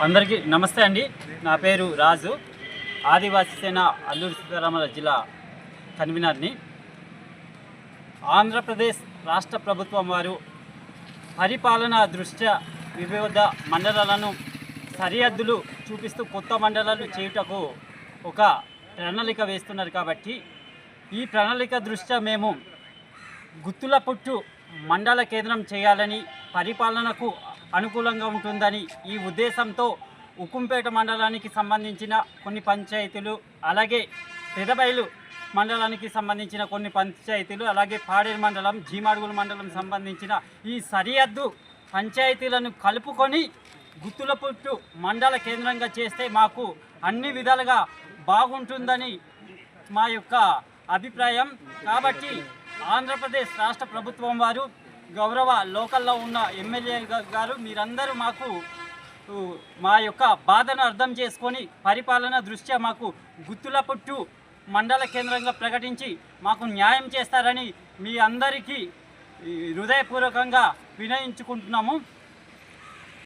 అందరికీ నమస్తే అండి. నా పేరు రాజు, ఆదివాసీ సేన అల్లూరి సీతారామరాజు జిల్లా కన్వీనర్ని. ఆంధ్రప్రదేశ్ రాష్ట్ర ప్రభుత్వం వారు పరిపాలనా దృష్ట్యా వివిధ మండలాలను సరిహద్దులు చూపిస్తూ కొత్త మండలాలు చేయుటకు ఒక ప్రణాళిక వేస్తున్నారు. కాబట్టి ఈ ప్రణాళిక దృష్ట్యా మేము గుత్తులపుట్టు మండల కేంద్రం చేయాలని, పరిపాలనకు అనుకూలంగా ఉంటుందని ఈ ఉద్దేశంతో ఉక్కుంపేట మండలానికి సంబంధించిన కొన్ని పంచాయతీలు, అలాగే పెదబైలు మండలానికి సంబంధించిన కొన్ని పంచాయతీలు, అలాగే పాడేరు మండలం, జీమాడుగుల మండలం సంబంధించిన ఈ సరిహద్దు పంచాయతీలను కలుపుకొని గుత్తులపుట్టు మండల కేంద్రంగా చేస్తే మాకు అన్ని విధాలుగా బాగుంటుందని మా యొక్క అభిప్రాయం. కాబట్టి ఆంధ్రప్రదేశ్ రాష్ట్ర ప్రభుత్వం వారు, గౌరవ లోకల్లో ఉన్న ఎమ్మెల్యే గారు, మీరందరూ మాకు మా యొక్క బాధను అర్థం చేసుకొని పరిపాలన దృష్ట్యా మాకు గుత్తులపుట్టు మండల కేంద్రంగా ప్రకటించి మాకు న్యాయం చేస్తారని మీ అందరికీ హృదయపూర్వకంగా వినయించుకుంటున్నాము.